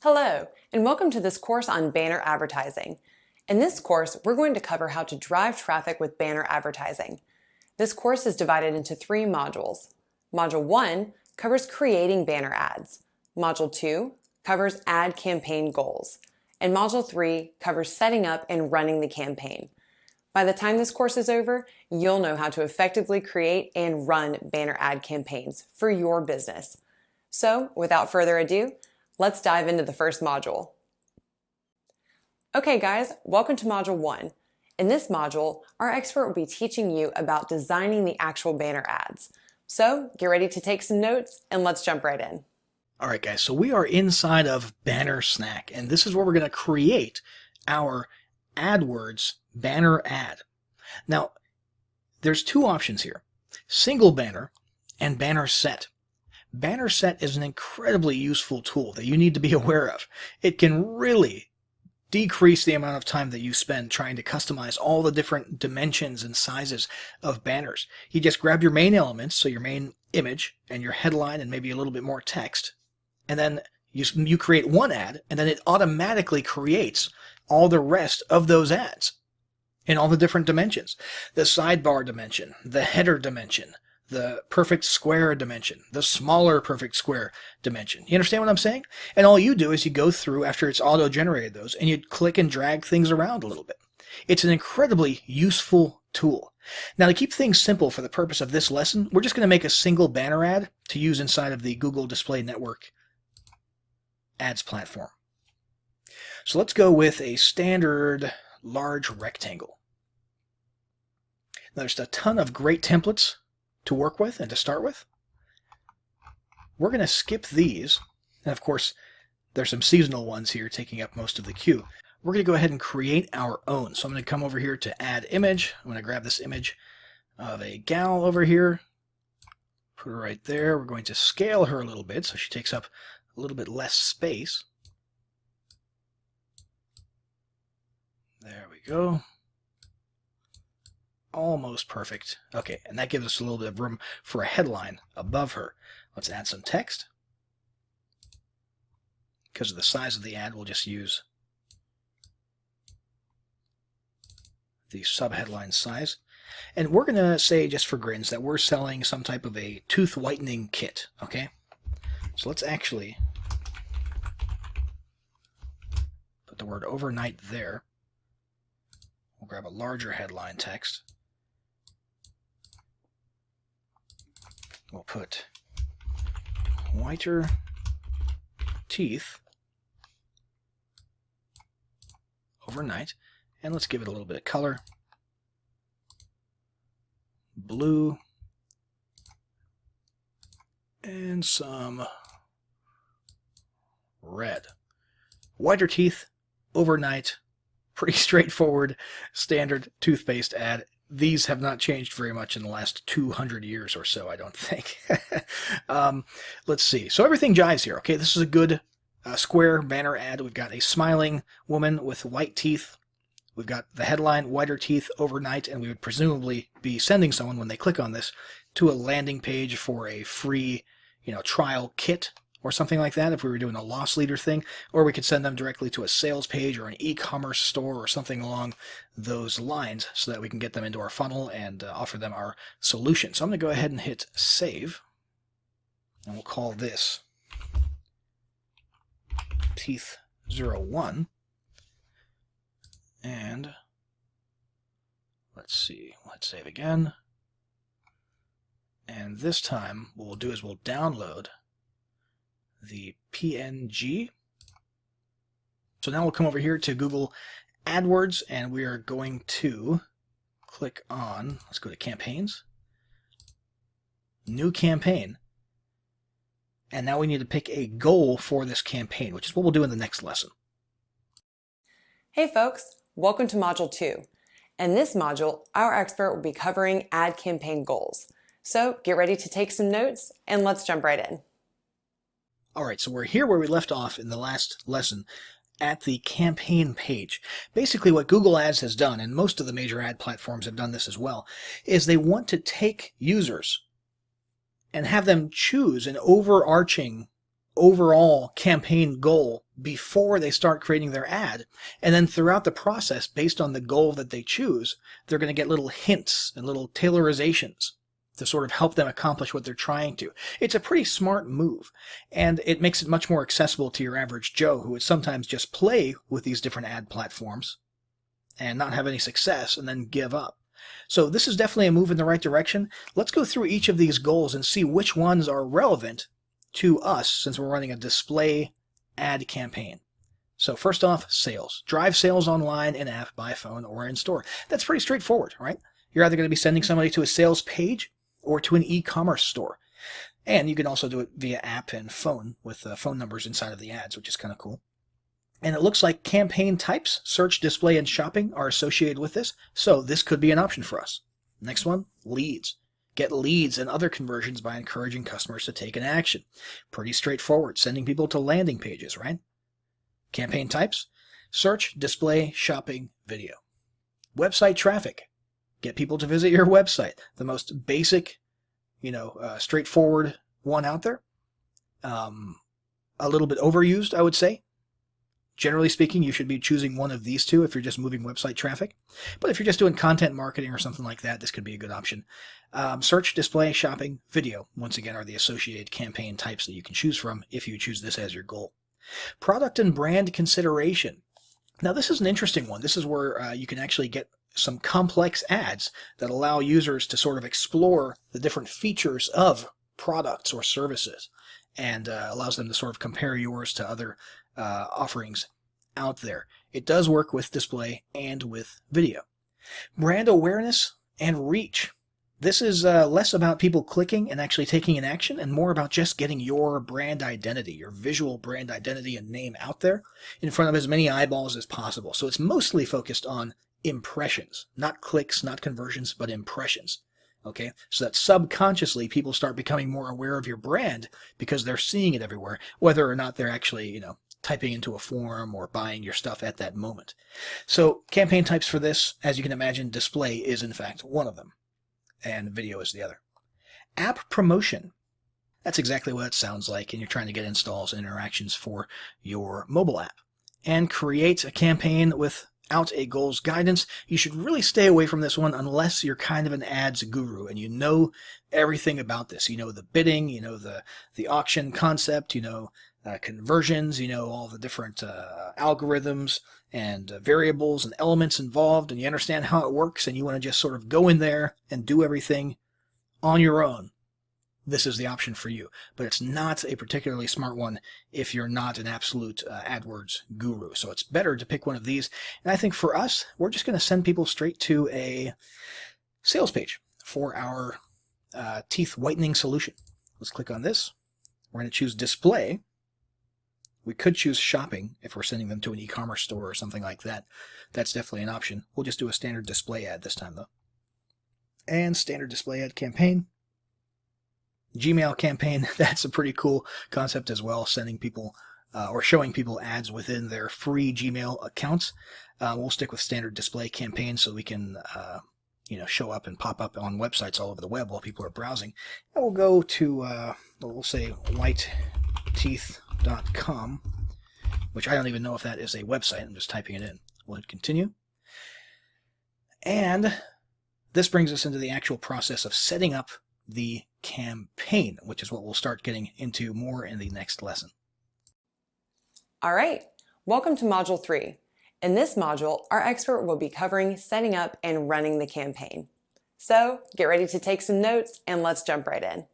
Hello, and welcome to this course on banner advertising. In this course, we're going to cover how to drive traffic with banner advertising. This course is divided into 3 modules. Module 1 covers creating banner ads. Module 2 covers ad campaign goals. And Module 3 covers setting up and running the campaign. By the time this course is over, you'll know how to effectively create and run banner ad campaigns for your business. So, without further ado, let's dive into the first module. Okay guys, welcome to Module 1. In this module, our expert will be teaching you about designing the actual banner ads. So get ready to take some notes and let's jump right in. All right guys, so we are inside of Banner Snack, and this is where we're going to create our AdWords banner ad. Now, there's 2 options here, single banner and banner set. Banner set is an incredibly useful tool that you need to be aware of. It can really decrease the amount of time that you spend trying to customize all the different dimensions and sizes of banners. You just grab your main elements, so your main image and your headline and maybe a little bit more text, and then you create one ad, and then it automatically creates all the rest of those ads in all the different dimensions. The sidebar dimension, the header dimension, the perfect square dimension, the smaller perfect square dimension. You understand what I'm saying? And all you do is you go through after it's auto-generated those and you click and drag things around a little bit. It's an incredibly useful tool. Now, to keep things simple for the purpose of this lesson, we're just going to make a single banner ad to use inside of the Google Display Network ads platform. So let's go with a standard large rectangle. Now, there's a ton of great templates to work with and to start with. We're going to skip these, and of course there's some seasonal ones here taking up most of the queue. We're going to go ahead and create our own. So I'm going to come over here to add image. I'm going to grab this image of a gal over here, put her right there. We're going to scale her a little bit so she takes up a little bit less space. There we go. Almost perfect. Okay, and that gives us a little bit of room for a headline above her. Let's add some text. Because of the size of the ad, we'll just use the subheadline size. And we're going to say, just for grins, that we're selling some type of a tooth whitening kit, okay? So let's actually put the word overnight there. We'll grab a larger headline text. We'll put whiter teeth overnight, and let's give it a little bit of color. Blue and some red. Whiter teeth overnight. Pretty straightforward, standard toothpaste ad. These have not changed very much in the last 200 years or so, I don't think. Let's see. So everything jives here. Okay, this is a good square banner ad. We've got a smiling woman with white teeth. We've got the headline, whiter teeth overnight, and we would presumably be sending someone, when they click on this, to a landing page for a free, trial kit or something like that if we were doing a loss leader thing, or we could send them directly to a sales page or an e-commerce store or something along those lines so that we can get them into our funnel and offer them our solution. So I'm going to go ahead and hit save, and we'll call this Teeth 01, and let's see, let's save again, and this time what we'll do is we'll download the PNG. So now we'll come over here to Google AdWords, and we are going to click on, let's go to campaigns, new campaign, and now we need to pick a goal for this campaign, which is what we'll do in the next lesson. Hey folks, welcome to Module 2. In this module, our expert will be covering ad campaign goals. So get ready to take some notes and let's jump right in. All right, so we're here where we left off in the last lesson at the campaign page. Basically what Google Ads has done, and most of the major ad platforms have done this as well, is they want to take users and have them choose an overarching overall campaign goal before they start creating their ad. And then throughout the process, based on the goal that they choose, they're going to get little hints and little tailorizations to sort of help them accomplish what they're trying to. It's a pretty smart move, and it makes it much more accessible to your average Joe who would sometimes just play with these different ad platforms and not have any success and then give up. So this is definitely a move in the right direction. Let's go through each of these goals and see which ones are relevant to us since we're running a display ad campaign. So first off, sales. Drive sales online, in-app, by phone, or in-store. That's pretty straightforward, right? You're either going to be sending somebody to a sales page or to an e-commerce store. And you can also do it via app and phone with phone numbers inside of the ads, which is kind of cool. And it looks like campaign types, search, display, and shopping are associated with this, so this could be an option for us. Next one, leads. Get leads and other conversions by encouraging customers to take an action. Pretty straightforward, sending people to landing pages, right? Campaign types, search, display, shopping, video. Website traffic. Get people to visit your website. The most basic, straightforward one out there. A little bit overused, I would say. Generally speaking, you should be choosing one of these two if you're just moving website traffic. But if you're just doing content marketing or something like that, this could be a good option. Search, display, shopping, video, once again, are the associated campaign types that you can choose from if you choose this as your goal. Product and brand consideration. Now, this is an interesting one. This is where you can actually get some complex ads that allow users to sort of explore the different features of products or services, and allows them to sort of compare yours to other offerings out there. It does work with display and with video. Brand awareness and reach. This is less about people clicking and actually taking an action and more about just getting your brand identity, your visual brand identity and name out there in front of as many eyeballs as possible. So it's mostly focused on impressions, not clicks, not conversions, but impressions. Okay, so that subconsciously people start becoming more aware of your brand because they're seeing it everywhere, whether or not they're actually, typing into a form or buying your stuff at that moment. So campaign types for this, as you can imagine, display is in fact one of them, and video is the other. App promotion. That's exactly what it sounds like, and you're trying to get installs and interactions for your mobile app. And create a campaign without a goals guidance. You should really stay away from this one unless you're kind of an ads guru and you know everything about this. You know the bidding, you know the auction concept, conversions, all the different algorithms and variables and elements involved, and you understand how it works, and you want to just sort of go in there and do everything on your own. This is the option for you, but it's not a particularly smart one if you're not an absolute AdWords guru. So it's better to pick one of these. And I think for us, we're just going to send people straight to a sales page for our teeth whitening solution. Let's click on this. We're going to choose display. We could choose shopping if we're sending them to an e-commerce store or something like that. That's definitely an option. We'll just do a standard display ad this time, though. And standard display ad campaign. Gmail campaign, that's a pretty cool concept as well, sending people or showing people ads within their free Gmail accounts. We'll stick with standard display campaign so we can show up and pop up on websites all over the web while people are browsing. And we'll go to, we'll say whiteteeth.com, which I don't even know if that is a website. I'm just typing it in. We'll hit continue. And this brings us into the actual process of setting up the campaign, which is what we'll start getting into more in the next lesson. All right, welcome to Module 3. In this module, our expert will be covering setting up and running the campaign. So get ready to take some notes and let's jump right in.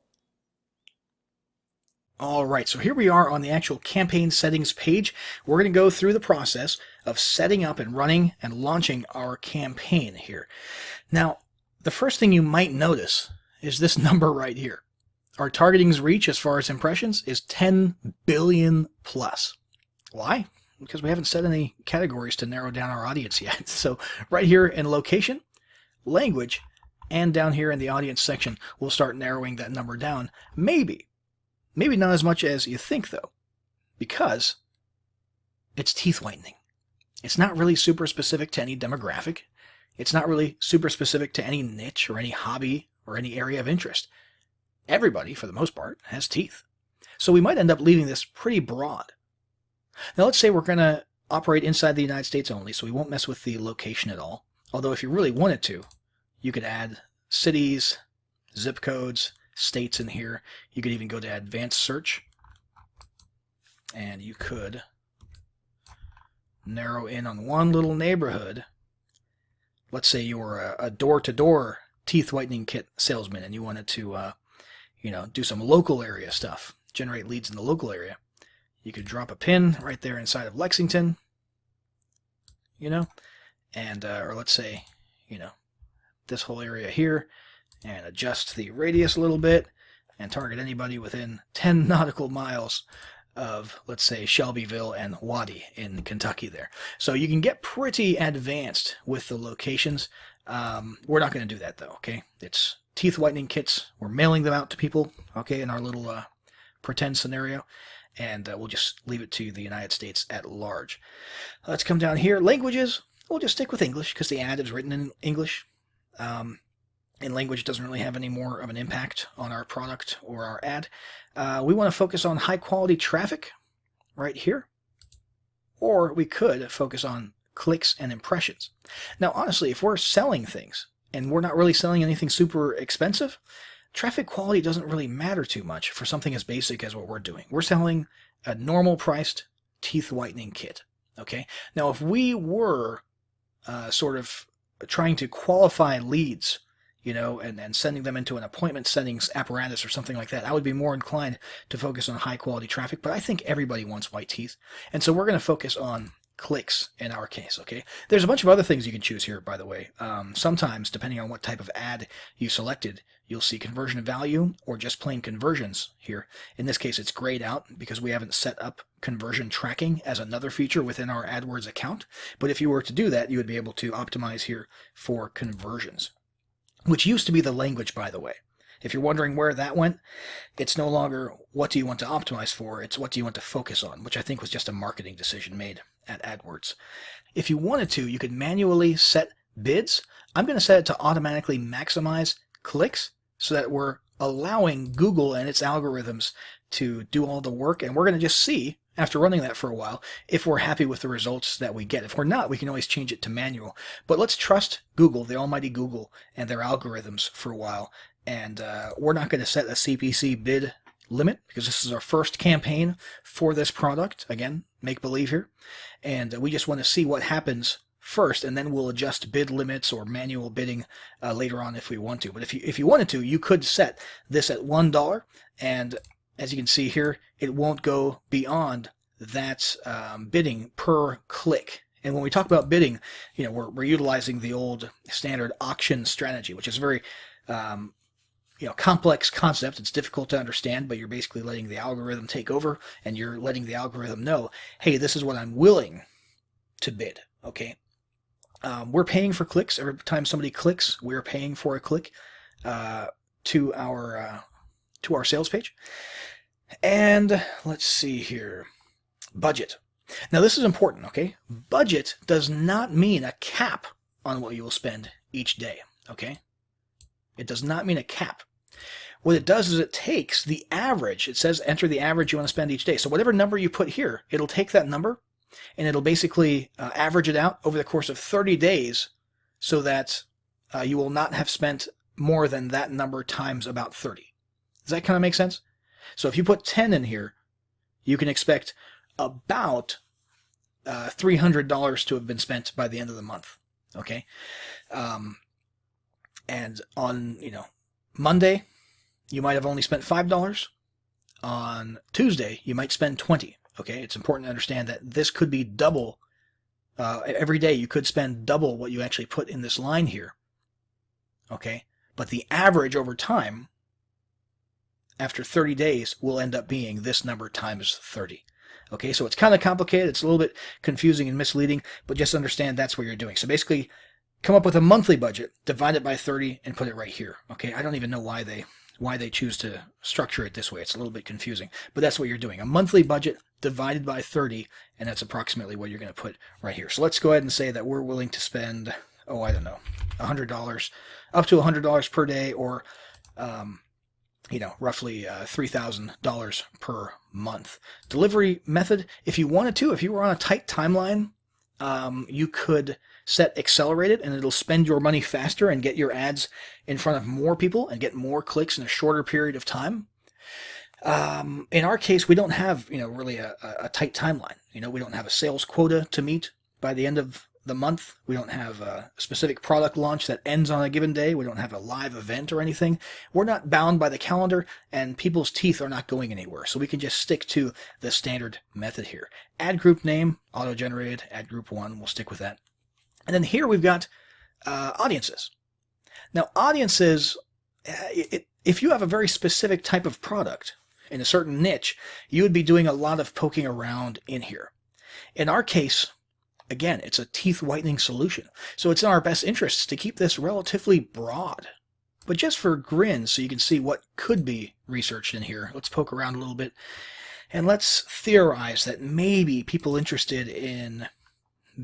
All right, so here we are on the actual campaign settings page. We're going to go through the process of setting up and running and launching our campaign here. Now, the first thing you might notice is this number right here. Our targeting's reach as far as impressions is 10 billion plus. Why? Because we haven't set any categories to narrow down our audience yet. So right here in location, language, and down here in the audience section, we'll start narrowing that number down. Maybe not as much as you think though, because it's teeth whitening. It's not really super specific to any demographic. It's not really super specific to any niche or any hobby or any area of interest. Everybody, for the most part, has teeth. So we might end up leaving this pretty broad. Now let's say we're going to operate inside the United States only, so we won't mess with the location at all. Although if you really wanted to, you could add cities, zip codes, states in here. You could even go to advanced search, and you could narrow in on one little neighborhood. Let's say you're a door-to-door teeth whitening kit salesman and you wanted to do some local area stuff, generate leads in the local area. You could drop a pin right there inside of Lexington, and or let's say, this whole area here, and adjust the radius a little bit and target anybody within 10 nautical miles of, let's say, Shelbyville and Waddy in Kentucky there. So you can get pretty advanced with the locations. We're not going to do that though, okay? It's teeth whitening kits. We're mailing them out to people, okay, in our little pretend scenario. And we'll just leave it to the United States at large. Let's come down here. Languages, we'll just stick with English because the ad is written in English. And language doesn't really have any more of an impact on our product or our ad. We want to focus on high quality traffic right here. Or we could focus on clicks and impressions. Now, honestly, if we're selling things and we're not really selling anything super expensive, traffic quality doesn't really matter too much for something as basic as what we're doing. We're selling a normal priced teeth whitening kit. Okay. Now, if we were sort of trying to qualify leads, and sending them into an appointment settings apparatus or something like that, I would be more inclined to focus on high quality traffic, but I think everybody wants white teeth. And so we're going to focus on clicks in our case, okay? There's a bunch of other things you can choose here, by the way. Sometimes, depending on what type of ad you selected, you'll see conversion value or just plain conversions here. In this case, it's grayed out because we haven't set up conversion tracking as another feature within our AdWords account. But if you were to do that, you would be able to optimize here for conversions, which used to be the language, by the way. If you're wondering where that went, it's no longer what do you want to optimize for, it's what do you want to focus on, which I think was just a marketing decision made at AdWords. If you wanted to, you could manually set bids. I'm going to set it to automatically maximize clicks so that we're allowing Google and its algorithms to do all the work, and we're going to just see, after running that for a while, if we're happy with the results that we get. If we're not, we can always change it to manual. But let's trust Google, the almighty Google, and their algorithms for a while. And we're not going to set a CPC bid limit because this is our first campaign for this product. Again, make believe here. And we just want to see what happens first, and then we'll adjust bid limits or manual bidding later on if we want to. But if you wanted to, you could set this at $1, and as you can see here, it won't go beyond that bidding per click. And when we talk about bidding, we're utilizing the old standard auction strategy, which is a very complex concept. It's difficult to understand, but you're basically letting the algorithm take over, and you're letting the algorithm know, hey, this is what I'm willing to bid. Okay. We're paying for clicks. Every time somebody clicks, we're paying for a click to our sales page. And let's see here. Budget. Now this is important, okay? Budget does not mean a cap on what you will spend each day, okay? It does not mean a cap. What it does is it takes the average. It says enter the average you want to spend each day. So whatever number you put here, it'll take that number and it'll basically average it out over the course of 30 days so that you will not have spent more than that number times about 30. Does that kind of make sense? So if you put 10 in here, you can expect about $300 to have been spent by the end of the month. Okay. And on, Monday, you might have only spent $5. On Tuesday, you might spend 20. Okay. It's important to understand that this could be double. Every day you could spend double what you actually put in this line here. Okay. But the average over time, after 30 days, will end up being this number times 30. Okay, so it's kind of complicated. It's a little bit confusing and misleading, but just understand that's what you're doing. So basically, come up with a monthly budget, divide it by 30, and put it right here. Okay, I don't even know why they choose to structure it this way. It's a little bit confusing, but that's what you're doing. A monthly budget divided by 30, and that's approximately what you're going to put right here. So let's go ahead and say that we're willing to spend, $100, up to $100 per day, or roughly $3,000 per month. Delivery method, if you wanted to, if you were on a tight timeline, you could set accelerated and it'll spend your money faster and get your ads in front of more people and get more clicks in a shorter period of time. In our case, we don't have, really a tight timeline. We don't have a sales quota to meet by the end of the month. We don't have a specific product launch that ends on a given day. We don't have a live event or anything. We're not bound by the calendar, and people's teeth are not going anywhere. So we can just stick to the standard method here. Ad group name, auto-generated, ad group 1, we'll stick with that. And then here we've got audiences. Now, audiences, if you have a very specific type of product in a certain niche, you would be doing a lot of poking around in here. In our case, again, it's a teeth whitening solution. So it's in our best interests to keep this relatively broad. But just for grins, so you can see what could be researched in here, let's poke around a little bit. And let's theorize that maybe people interested in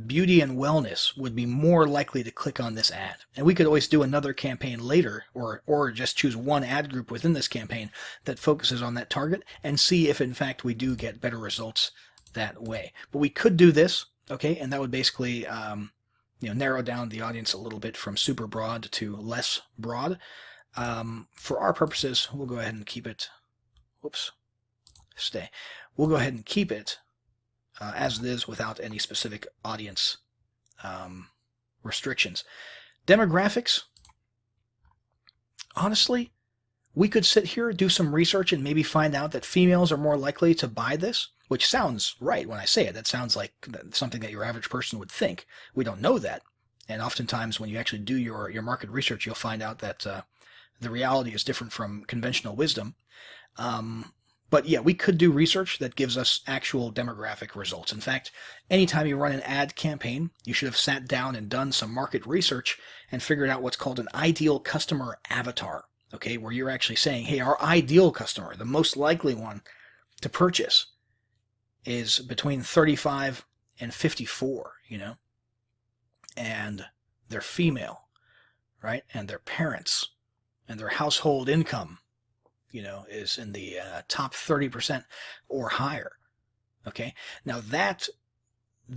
beauty and wellness would be more likely to click on this ad. And we could always do another campaign later, or just choose one ad group within this campaign that focuses on that target and see if in fact we do get better results that way. But we could do this. Okay, and that would basically narrow down the audience a little bit from super broad to less broad. For our purposes, we'll go ahead and keep it. We'll go ahead and keep it as it is without any specific audience restrictions. Demographics. Honestly, we could sit here, do some research, and maybe find out that females are more likely to buy this, which sounds right when I say it. That sounds like something that your average person would think. We don't know that. And oftentimes when you actually do your market research, you'll find out that the reality is different from conventional wisdom. But yeah, we could do research that gives us actual demographic results. In fact, anytime you run an ad campaign, you should have sat down and done some market research and figured out what's called an ideal customer avatar. Okay, where you're actually saying, hey, our ideal customer, the most likely one to purchase, is between 35 and 54, and they're female, right? And their parents and their household income, is in the top 30% or higher. Okay, now that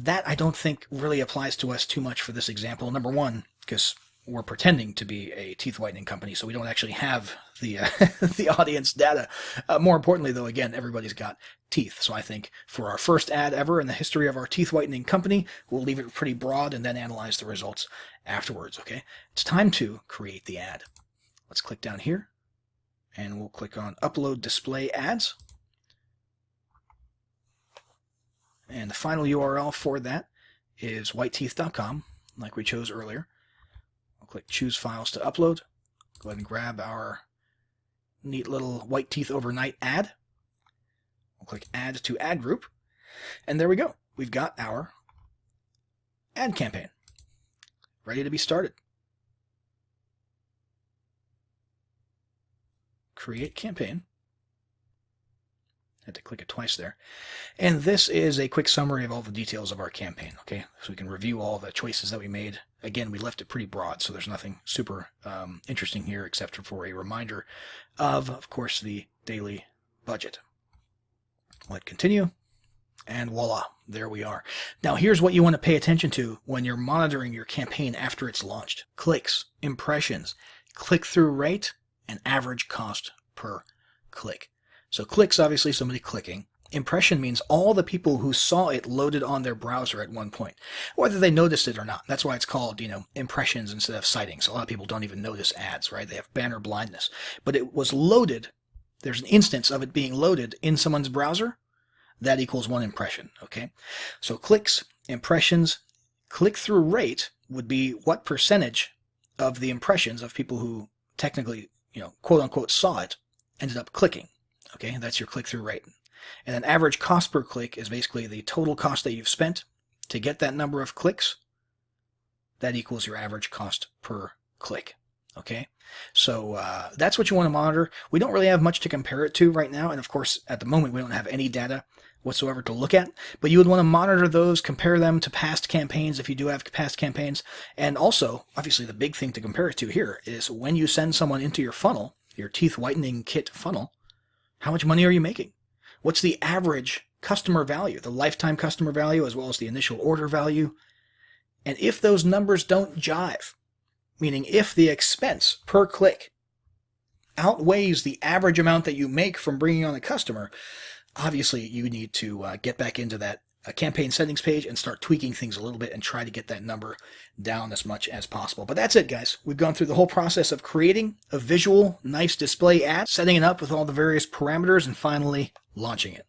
I don't think really applies to us too much for this example. Number one, because we're pretending to be a teeth whitening company, so we don't actually have the the audience data. More importantly, though, again, everybody's got teeth. So I think for our first ad ever in the history of our teeth whitening company, we'll leave it pretty broad and then analyze the results afterwards. Okay, it's time to create the ad. Let's click down here, and we'll click on Upload Display Ads. And the final URL for that is whiteteeth.com, like we chose earlier. I'll click Choose Files to Upload. Go ahead and grab our neat little White Teeth Overnight ad. We'll click Add to Ad Group. And there we go. We've got our ad campaign ready to be started. Create campaign. Had to click it twice there. And this is a quick summary of all the details of our campaign, okay? So we can review all the choices that we made. Again, we left it pretty broad, so there's nothing super interesting here except for a reminder of course, the daily budget. Let continue, and voila, there we are. Now here's what you want to pay attention to when you're monitoring your campaign after it's launched. Clicks, impressions, click-through rate, and average cost per click. So clicks, obviously somebody clicking. Impression means all the people who saw it loaded on their browser at one point, whether they noticed it or not. That's why it's called, impressions instead of sightings. A lot of people don't even notice ads, right? They have banner blindness. But it was loaded. There's an instance of it being loaded in someone's browser. That equals one impression, okay? So clicks, impressions, click-through rate would be what percentage of the impressions of people who technically, quote-unquote saw it ended up clicking. Okay, that's your click-through rate. And then average cost per click is basically the total cost that you've spent to get that number of clicks. That equals your average cost per click. Okay, so that's what you want to monitor. We don't really have much to compare it to right now. And of course, at the moment, we don't have any data whatsoever to look at. But you would want to monitor those, compare them to past campaigns if you do have past campaigns. And also, obviously, the big thing to compare it to here is when you send someone into your funnel, your teeth whitening kit funnel, how much money are you making? What's the average customer value, the lifetime customer value, as well as the initial order value? And if those numbers don't jive, meaning if the expense per click outweighs the average amount that you make from bringing on a customer, obviously you need to get back into that campaign settings page and start tweaking things a little bit and try to get that number down as much as possible. But that's it, guys. We've gone through the whole process of creating a visual, nice display ad, setting it up with all the various parameters, and finally launching it.